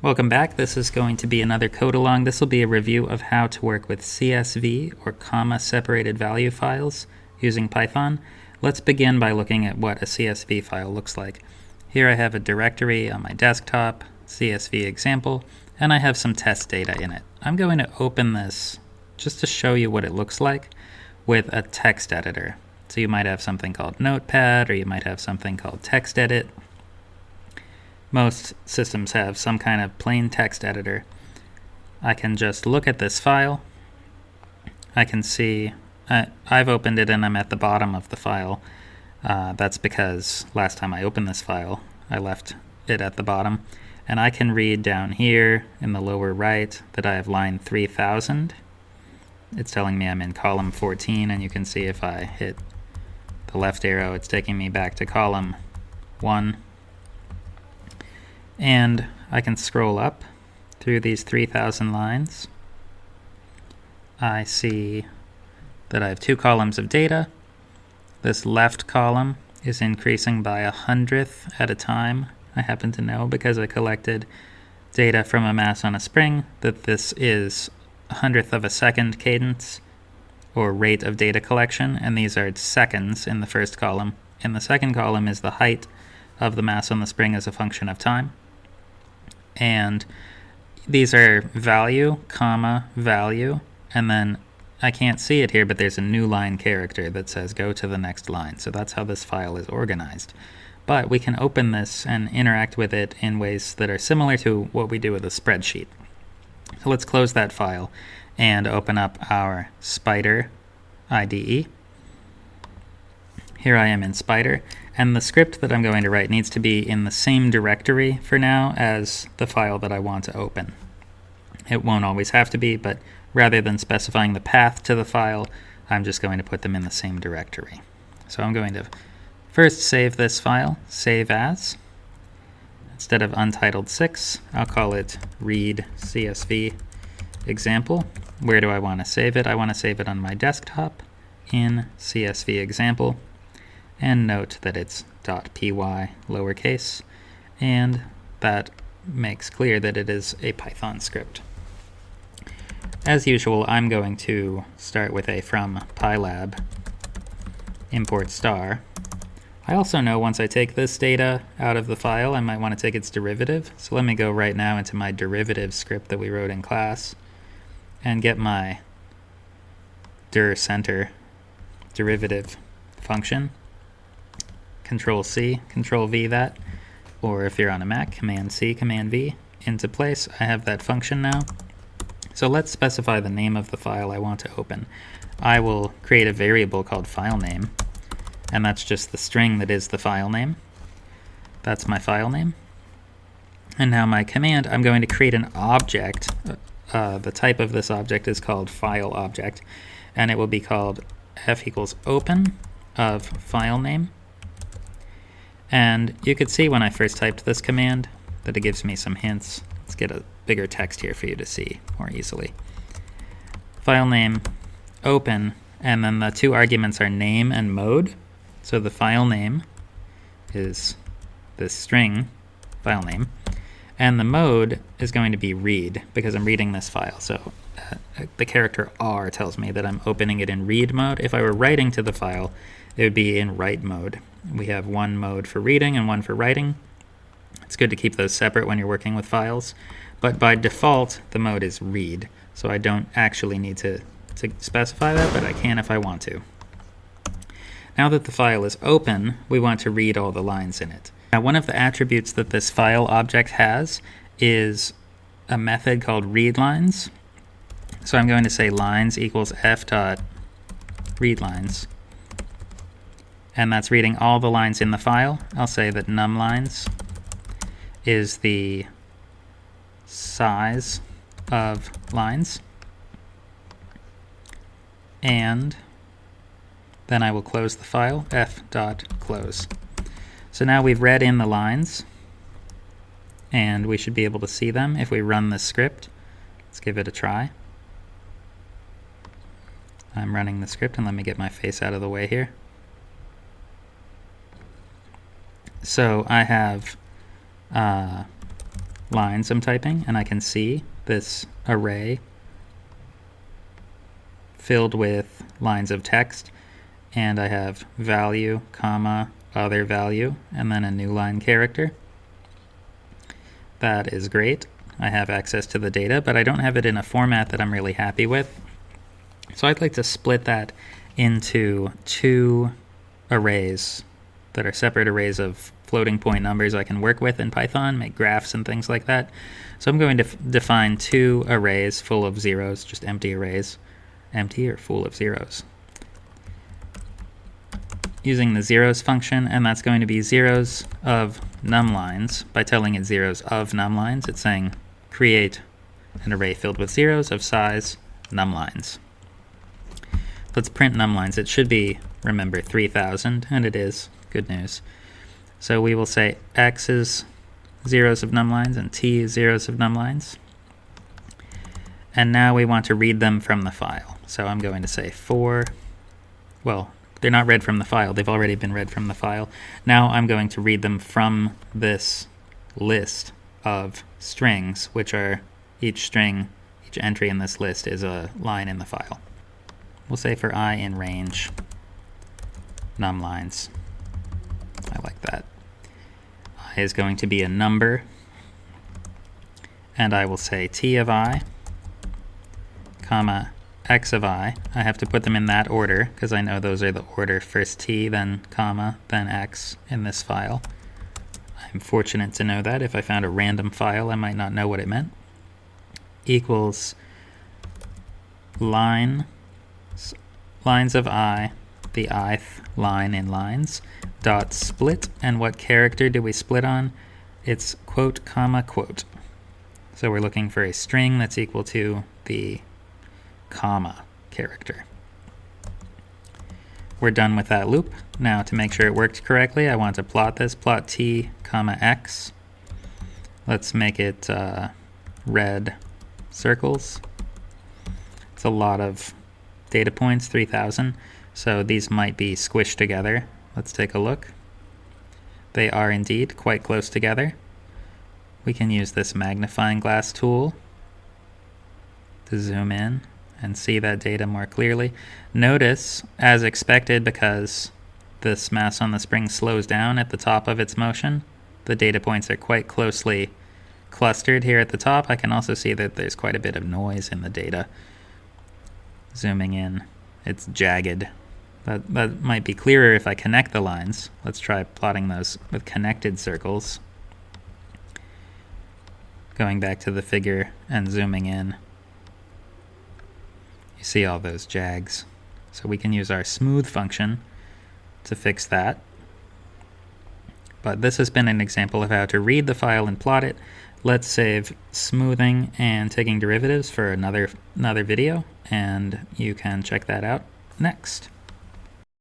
Welcome back. This is going to be another code along. This will be a review of how to work with CSV or comma separated value files using Python. Let's begin by looking at what a CSV file looks like. Here I have a directory on my desktop, CSV example, and I have some test data in it. I'm going to open this just to show you what it looks like with a text editor. So you might have something called Notepad, or you might have something called TextEdit. Most systems have some kind of plain text editor. I can just look at this file. I can see I've opened it and I'm at the bottom of the file. That's because last time I opened this file, I left it at the bottom. And I can read down here in the lower right that I have line 3000. It's telling me I'm in column 14, and you can see if I hit the left arrow, it's taking me back to column 1. And I can scroll up through these 3000 lines. I see that I have 2 columns of data. This left column is increasing by 100th at a time. I happen to know because I collected data from a mass on a spring that this is 100th of a second cadence or rate of data collection, and these are seconds in the first column. In the second column is the height of the mass on the spring as a function of time. And these are value, comma, value, and then I can't see it here, but there's a new line character that says go to the next line. So that's how this file is organized. But we can open this and interact with it in ways that are similar to what we do with a spreadsheet. So let's close that file and open up our Spyder IDE. Here I am in Spyder, and the script that I'm going to write needs to be in the same directory for now as the file that I want to open. It won't always have to be, but rather than specifying the path to the file, I'm just going to put them in the same directory. So I'm going to first save this file, save as. Instead of untitled 6, I'll call it read CSV example. Where do I want to save it? I want to save it on my desktop in CSV example. And note that it's .py lowercase, and that makes clear that it is a Python script. As usual, I'm going to start with a from pylab import star. I also know once I take this data out of the file, I might want to take its derivative. So let me go right now into my derivative script that we wrote in class and get my dir center derivative function. Control-C, Control-V that, or if you're on a Mac, Command-C, Command-V into place. I have that function now. So let's specify the name of the file I want to open. I will create a variable called file name, and that's just the string that is the file name. That's my file name. And now my command, I'm going to create an object. The type of this object is called file object, and it will be called f equals open of file name. And you could see when I first typed this command that it gives me some hints. Let's get a bigger text here for you to see more easily. File name, open, and then the 2 arguments are name and mode. So the file name is this string, file name, and the mode is going to be read because I'm reading this file. So the character R tells me that I'm opening it in read mode. If I were writing to the file, it would be in write mode. We have one mode for reading and one for writing. It's good to keep those separate when you're working with files. But by default, the mode is read. So I don't actually need to specify that, but I can if I want to. Now that the file is open, we want to read all the lines in it. Now, one of the attributes that this file object has is a method called readLines. So I'm going to say lines equals f.readLines. And that's reading all the lines in the file. I'll say that numLines is the size of lines. And then I will close the file, f.close. So now we've read in the lines, and we should be able to see them if we run this script. Let's give it a try. I'm running the script, and let me get my face out of the way here. So I have lines I'm typing, and I can see this array filled with lines of text, and I have value, comma, other value, and then a new line character. That is great. I have access to the data, but I don't have it in a format that I'm really happy with. So I'd like to split that into two arrays that are separate arrays of floating point numbers I can work with in Python, make graphs and things like that. So I'm going to define two arrays full of zeros, just empty arrays. Empty or full of zeros. Using the zeros function, and that's going to be zeros of numlines. By telling it zeros of numlines, it's saying create an array filled with zeros of size numlines. Let's print numlines. It should be, remember, 3000, and it is. Good news. So we will say x is zeros of numlines and t is zeros of numlines. And now we want to read them from the file. So I'm going to say for, well, they're not read from the file. They've already been read from the file. Now I'm going to read them from this list of strings, which are each string, each entry in this list is a line in the file. We'll say for I in range numlines. I like that. I is going to be a number, and I will say t of I, comma, x of I. I have to put them in that order because I know those are the order, first t, then comma, then x in this file. I'm fortunate to know that. If I found a random file, I might not know what it meant. Equals lines of I, the ith line in lines, dot split, and what character do we split on? It's quote, comma, quote. So we're looking for a string that's equal to the comma character. We're done with that loop. Now to make sure it worked correctly, I want to plot this, plot t, comma, x. Let's make it red circles. It's a lot of data points, 3000, so these might be squished together. Let's take a look. They are indeed quite close together. We can use this magnifying glass tool to zoom in and see that data more clearly. Notice, as expected, because this mass on the spring slows down at the top of its motion, the data points are quite closely clustered here at the top. I can also see that there's quite a bit of noise in the data. Zooming in, it's jagged. That might be clearer if I connect the lines. Let's try plotting those with connected circles. Going back to the figure and zooming in, you see all those jags. So we can use our smooth function to fix that. But this has been an example of how to read the file and plot it. Let's save smoothing and taking derivatives for another video, and you can check that out next.